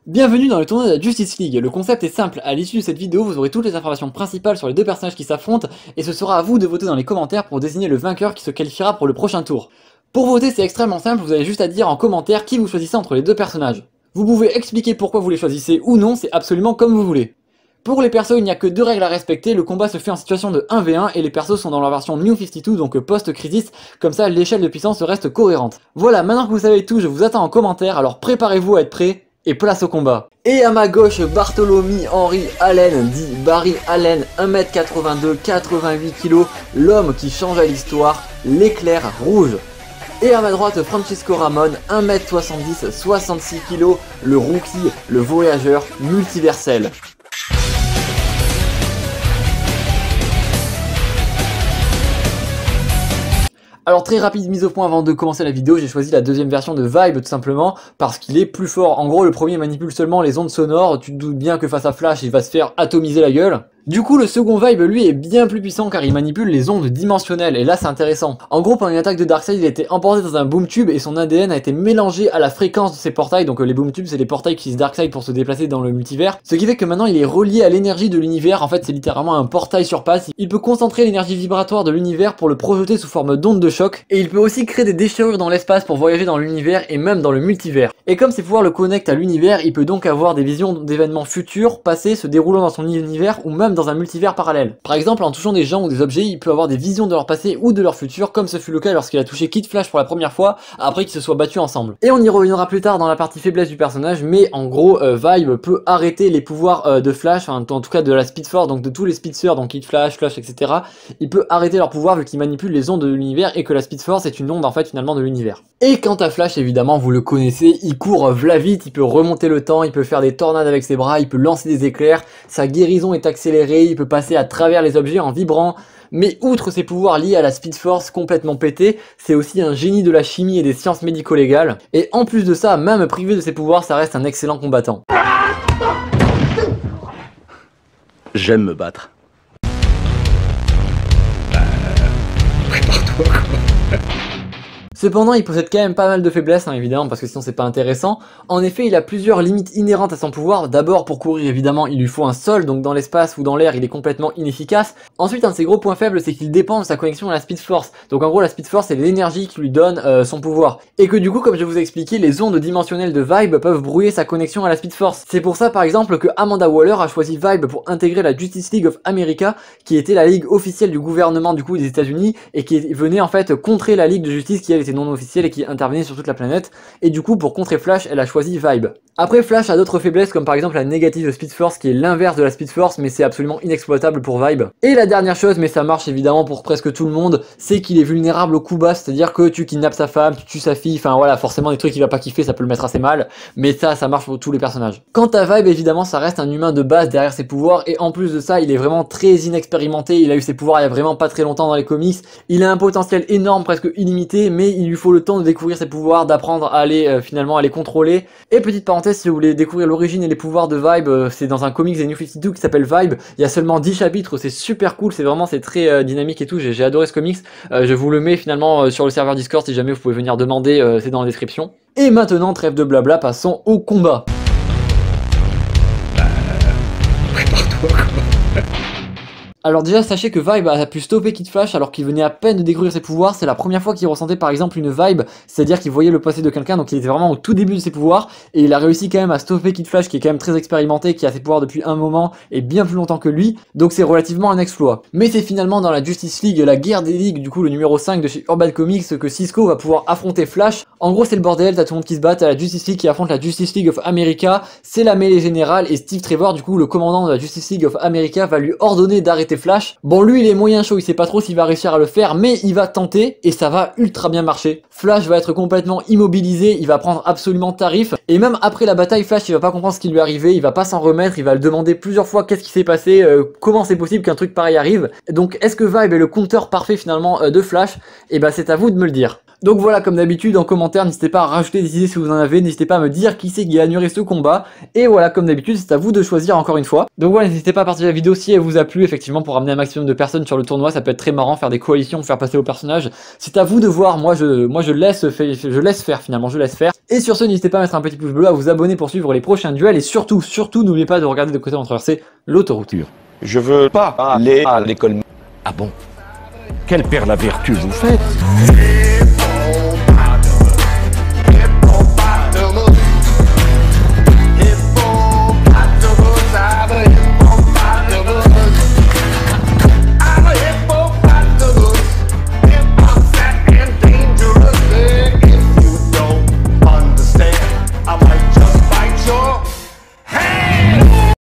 Bienvenue dans le tournoi de la Justice League. Le concept est simple, à l'issue de cette vidéo vous aurez toutes les informations principales sur les deux personnages qui s'affrontent et ce sera à vous de voter dans les commentaires pour désigner le vainqueur qui se qualifiera pour le prochain tour. Pour voter c'est extrêmement simple, vous avez juste à dire en commentaire qui vous choisissez entre les deux personnages. Vous pouvez expliquer pourquoi vous les choisissez ou non, c'est absolument comme vous voulez. Pour les persos, il n'y a que deux règles à respecter, le combat se fait en situation de 1v1 et les persos sont dans leur version New 52, donc post-crisis, comme ça l'échelle de puissance reste cohérente. Voilà, maintenant que vous savez tout, je vous attends en commentaire, alors préparez-vous à être prêts, et place au combat. Et à ma gauche, Bartholomew Henry Allen, dit Barry Allen, 1m82, 88 kg, l'homme qui changea l'histoire, l'éclair rouge. Et à ma droite, Francisco Ramon, 1m70, 66 kg, le rookie, le voyageur multiversel. Alors très rapide mise au point avant de commencer la vidéo, j'ai choisi la deuxième version de Vibe tout simplement parce qu'il est plus fort. En gros le premier manipule seulement les ondes sonores, tu te doutes bien que face à Flash il va se faire atomiser la gueule. Du coup le second Vibe lui est bien plus puissant car il manipule les ondes dimensionnelles et là c'est intéressant. En gros pendant une attaque de Darkseid il a été emporté dans un boom tube et son ADN a été mélangé à la fréquence de ses portails, donc les boom tubes c'est les portails qu'utilise Darkseid pour se déplacer dans le multivers. Ce qui fait que maintenant il est relié à l'énergie de l'univers, en fait c'est littéralement un portail sur passe. Il peut concentrer l'énergie vibratoire de l'univers pour le projeter sous forme d'ondes de choc et il peut aussi créer des déchirures dans l'espace pour voyager dans l'univers et même dans le multivers. Et comme ses pouvoirs le connectent à l'univers, il peut donc avoir des visions d'événements futurs, passés, se déroulant dans son univers ou même dans un multivers parallèle. Par exemple, en touchant des gens ou des objets, il peut avoir des visions de leur passé ou de leur futur, comme ce fut le cas lorsqu'il a touché Kid Flash pour la première fois, après qu'ils se soient battus ensemble. Et on y reviendra plus tard dans la partie faiblesse du personnage, mais en gros, Vibe peut arrêter les pouvoirs de Flash, en tout cas de la Speed Force, donc de tous les Speedsters, donc Kid Flash, Flash, etc. Il peut arrêter leurs pouvoirs vu qu'il manipule les ondes de l'univers et que la Speed Force est une onde en fait finalement de l'univers. Et quant à Flash, évidemment, vous le connaissez, il court v'là vite, il peut remonter le temps, il peut faire des tornades avec ses bras, il peut lancer des éclairs, sa guérison est accélérée, il peut passer à travers les objets en vibrant. Mais outre ses pouvoirs liés à la Speed Force complètement pété, c'est aussi un génie de la chimie et des sciences médico-légales. Et en plus de ça, même privé de ses pouvoirs, ça reste un excellent combattant. J'aime me battre. Prépare-toi quoi. Cependant, il possède quand même pas mal de faiblesses, évidemment, parce que sinon c'est pas intéressant. En effet, il a plusieurs limites inhérentes à son pouvoir. D'abord, pour courir, évidemment, il lui faut un sol, donc dans l'espace ou dans l'air, il est complètement inefficace. Ensuite, un de ses gros points faibles, c'est qu'il dépend de sa connexion à la Speed Force. Donc en gros, la Speed Force, c'est l'énergie qui lui donne son pouvoir. Et que du coup, comme je vous ai expliqué, les ondes dimensionnelles de Vibe peuvent brouiller sa connexion à la Speed Force. C'est pour ça, par exemple, que Amanda Waller a choisi Vibe pour intégrer la Justice League of America, qui était la ligue officielle du gouvernement du coup des États-Unis et qui venait en fait contrer la ligue de justice qui elle était non officielle et qui intervenait sur toute la planète. Et du coup, pour contrer Flash, elle a choisi Vibe. Après, Flash a d'autres faiblesses comme par exemple la négative Speed Force qui est l'inverse de la Speed Force, mais c'est absolument inexploitable pour Vibe. Et la dernière chose, mais ça marche évidemment pour presque tout le monde, c'est qu'il est vulnérable au coup bas, c'est-à-dire que tu kidnappes sa femme, tu tues sa fille, enfin voilà, forcément des trucs qu'il va pas kiffer, ça peut le mettre assez mal, mais ça marche pour tous les personnages. Quant à Vibe, évidemment, ça reste un humain de base derrière ses pouvoirs, et en plus de ça, il est vraiment très inexpérimenté, il a eu ses pouvoirs il y a vraiment pas très longtemps dans les comics, il a un potentiel énorme, presque illimité, mais il lui faut le temps de découvrir ses pouvoirs, d'apprendre à les finalement à les contrôler. Et petite parenthèse, si vous voulez découvrir l'origine et les pouvoirs de Vibe, c'est dans un comics des New 52 qui s'appelle Vibe. Il y a seulement 10 chapitres, c'est super cool, c'est très dynamique et tout, j'ai adoré ce comics. Je vous le mets finalement sur le serveur Discord si jamais vous pouvez venir demander, c'est dans la description. Et maintenant, trêve de blabla, passons au combat. Prépare-toi quoi. Alors déjà sachez que Vibe a pu stopper Kid Flash alors qu'il venait à peine de découvrir ses pouvoirs, c'est la première fois qu'il ressentait par exemple une vibe, c'est-à-dire qu'il voyait le passé de quelqu'un, donc il était vraiment au tout début de ses pouvoirs, et il a réussi quand même à stopper Kid Flash qui est quand même très expérimenté, qui a ses pouvoirs depuis un moment et bien plus longtemps que lui, donc c'est relativement un exploit. Mais c'est finalement dans la Justice League, la guerre des ligues, du coup le numéro 5 de chez Urban Comics, que Cisco va pouvoir affronter Flash. En gros c'est le bordel, t'as tout le monde qui se bat, t'as la Justice League qui affronte la Justice League of America, c'est la mêlée générale, et Steve Trevor, du coup le commandant de la Justice League of America, va lui ordonner d'arrêter Flash. Bon lui il est moyen chaud, il sait pas trop s'il va réussir à le faire, mais il va tenter et ça va ultra bien marcher. Flash va être complètement immobilisé, il va prendre absolument tarif, et même après la bataille, Flash il va pas comprendre ce qui lui est arrivé, il va pas s'en remettre, il va le demander plusieurs fois qu'est-ce qui s'est passé, comment c'est possible qu'un truc pareil arrive. Donc est-ce que Vibe est le compteur parfait finalement de Flash? Et bah c'est à vous de me le dire. Donc voilà, comme d'habitude, en commentaire, n'hésitez pas à rajouter des idées si vous en avez, n'hésitez pas à me dire qui c'est qui gagnerait ce combat, et voilà, comme d'habitude, c'est à vous de choisir encore une fois. Donc voilà, n'hésitez pas à partager la vidéo si elle vous a plu, effectivement, pour ramener un maximum de personnes sur le tournoi, ça peut être très marrant, faire des coalitions, faire passer au personnage, c'est à vous de voir, moi je laisse faire finalement, je laisse faire. Et sur ce, n'hésitez pas à mettre un petit pouce bleu, à vous abonner pour suivre les prochains duels, et surtout, n'oubliez pas de regarder de côté avant de traverser l'autoroute. Je veux pas aller à l'école. Ah bon? Quelle père la vertu vous faites?